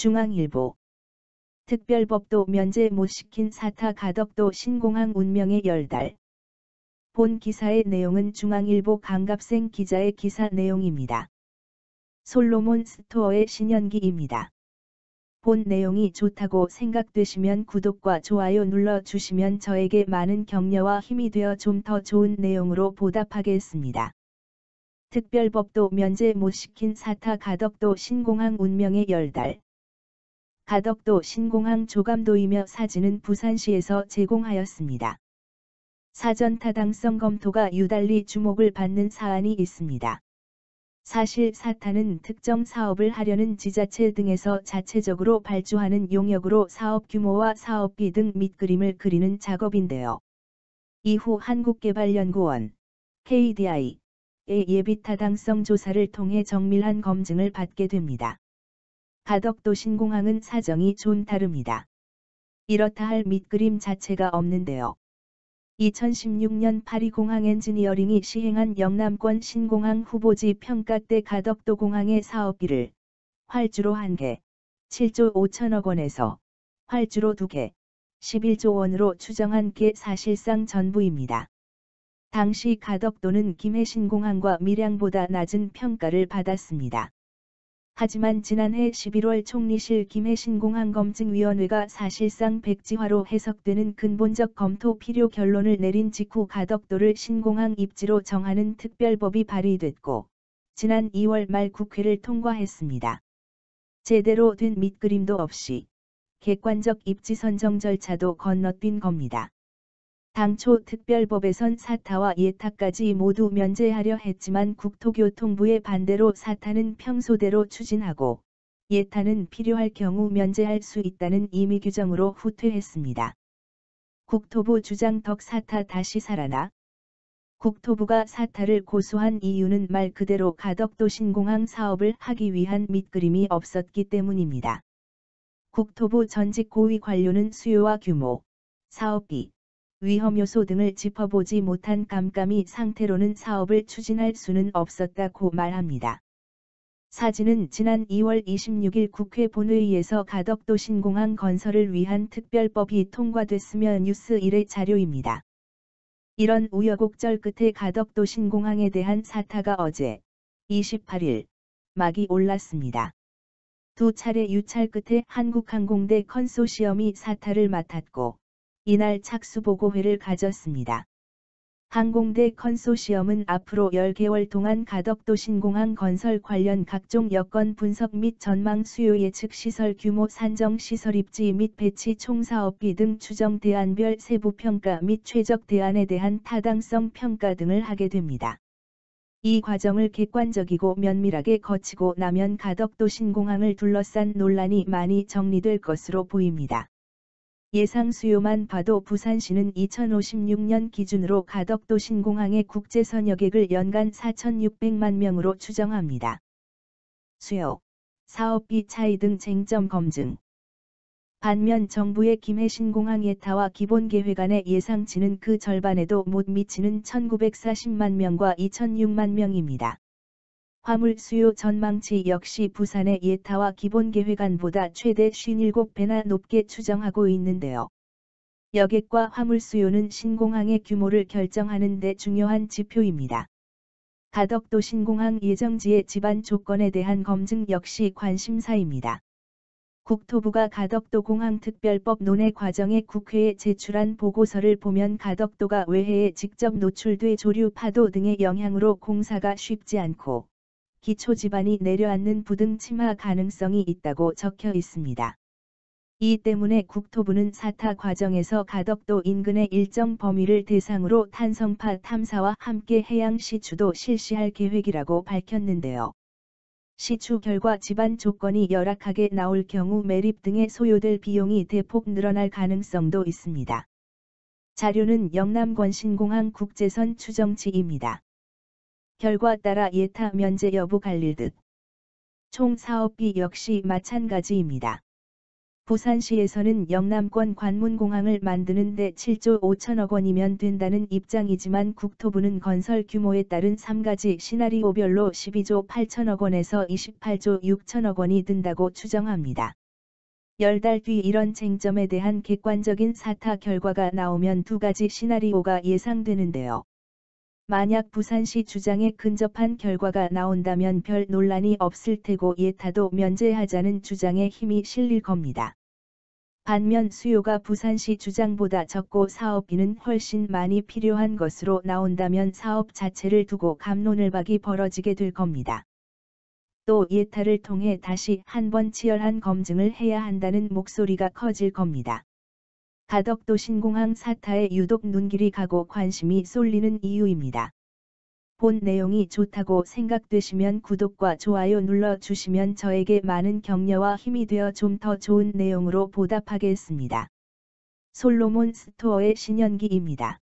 중앙일보. 특별법도 면제 못 시킨 사타 가덕도 신공항 운명의 10달. 본 기사의 내용은 중앙일보 강갑생 기자의 기사 내용입니다. 솔로몬 스토어의 신현기입니다. 본 내용이 좋다고 생각되시면 구독과 좋아요 눌러주시면 저에게 많은 격려와 힘이 되어 좀 더 좋은 내용으로 보답하겠습니다. 특별법도 면제 못 시킨 사타 가덕도 신공항 운명의 10달. 가덕도 신공항 조감도이며 사진은 부산시에서 제공하였습니다. 사전 타당성 검토가 유달리 주목을 받는 사안이 있습니다. 사실 사타는 특정 사업을 하려는 지자체 등에서 자체적으로 발주하는 용역으로 사업 규모와 사업비 등 밑그림을 그리는 작업인데요. 이후 한국개발연구원 KDI의 예비 타당성 조사를 통해 정밀한 검증을 받게 됩니다. 가덕도 신공항은 사정이 좀 다릅니다. 이렇다 할 밑그림 자체가 없는데요. 2016년 파리공항 엔지니어링이 시행한 영남권 신공항 후보지 평가 때 가덕도 공항의 사업비를 활주로 1개, 7조 5천억 원에서 활주로 2개, 11조 원으로 추정한 게 사실상 전부입니다. 당시 가덕도는 김해 신공항과 밀양보다 낮은 평가를 받았습니다. 하지만 지난해 11월 총리실 김해 신공항검증위원회가 사실상 백지화로 해석되는 근본적 검토 필요 결론을 내린 직후 가덕도를 신공항 입지로 정하는 특별법이 발의됐고, 지난 2월 말 국회를 통과했습니다. 제대로 된 밑그림도 없이 객관적 입지 선정 절차도 건너뛴 겁니다. 당초 특별법에선 사타와 예타까지 모두 면제하려 했지만 국토교통부의 반대로 사타는 평소대로 추진하고 예타는 필요할 경우 면제할 수 있다는 임의 규정으로 후퇴했습니다. 국토부 주장 덕 사타 다시 살아나? 국토부가 사타를 고수한 이유는 말 그대로 가덕도 신공항 사업을 하기 위한 밑그림이 없었기 때문입니다. 국토부 전직 고위 관료는 수요와 규모, 사업비, 위험 요소 등을 짚어보지 못한 깜깜이 상태로는 사업을 추진할 수는 없었다고 말합니다. 사진은 지난 2월 26일 국회 본회의에서 가덕도 신공항 건설을 위한 특별법이 통과됐으며 뉴스 1의 자료입니다. 이런 우여곡절 끝에 가덕도 신공항에 대한 사타가 어제 28일 막이 올랐습니다. 두 차례 유찰 끝에 한국항공대 컨소시엄이 사타를 맡았고 이날 착수보고회를 가졌습니다. 항공대 컨소시엄은 앞으로 10개월 동안 가덕도 신공항 건설 관련 각종 여건 분석 및 전망 수요 예측 시설 규모 산정 시설 입지 및 배치 총 사업비 등 추정 대안별 세부 평가 및 최적 대안에 대한 타당성 평가 등을 하게 됩니다. 이 과정을 객관적이고 면밀하게 거치고 나면 가덕도 신공항을 둘러싼 논란이 많이 정리될 것으로 보입니다. 예상 수요만 봐도 부산시는 2056년 기준으로 가덕도 신공항의 국제선여객을 연간 4,600만 명으로 추정합니다. 수요, 사업비 차이 등 쟁점 검증. 반면 정부의 김해 신공항 예타와 기본계획 안의 예상치는 그 절반에도 못 미치는 1,940만 명과 2,006만 명입니다. 화물 수요 전망치 역시 부산의 예타와 기본계획안보다 최대 57배나 높게 추정하고 있는데요. 여객과 화물 수요는 신공항의 규모를 결정하는 데 중요한 지표입니다. 가덕도 신공항 예정지의 집안 조건에 대한 검증 역시 관심사입니다. 국토부가 가덕도 공항 특별법 논의 과정에 국회에 제출한 보고서를 보면 가덕도가 외해에 직접 노출돼 조류 파도 등의 영향으로 공사가 쉽지 않고 기초 지반이 내려앉는 부등 침하 가능성이 있다고 적혀 있습니다. 이 때문에 국토부는 사타 과정에서 가덕도 인근의 일정 범위를 대상으로 탄성파 탐사와 함께 해양 시추도 실시할 계획이라고 밝혔는데요. 시추 결과 지반 조건이 열악하게 나올 경우 매립 등에 소요될 비용이 대폭 늘어날 가능성도 있습니다. 자료는 영남권 신공항 국제선 추정치입니다. 결과 따라 예타 면제 여부 갈릴 듯. 총 사업비 역시 마찬가지입니다. 부산시에서는 영남권 관문공항을 만드는 데 7조 5천억 원이면 된다는 입장이지만 국토부는 건설 규모에 따른 3가지 시나리오별로 12조 8천억 원에서 28조 6천억 원이 든다고 추정합니다. 10달 뒤 이런 쟁점에 대한 객관적인 사타 결과가 나오면 두 가지 시나리오가 예상되는데요. 만약 부산시 주장에 근접한 결과가 나온다면 별 논란이 없을 테고 예타도 면제하자는 주장에 힘이 실릴 겁니다. 반면 수요가 부산시 주장보다 적고 사업비는 훨씬 많이 필요한 것으로 나온다면 사업 자체를 두고 갑론을박이 벌어지게 될 겁니다. 또 예타를 통해 다시 한번 치열한 검증을 해야 한다는 목소리가 커질 겁니다. 가덕도 신공항 사태에 유독 눈길이 가고 관심이 쏠리는 이유입니다. 본 내용이 좋다고 생각되시면 구독과 좋아요 눌러주시면 저에게 많은 격려와 힘이 되어 좀 더 좋은 내용으로 보답하겠습니다. 솔로몬 스토어의 신현기입니다.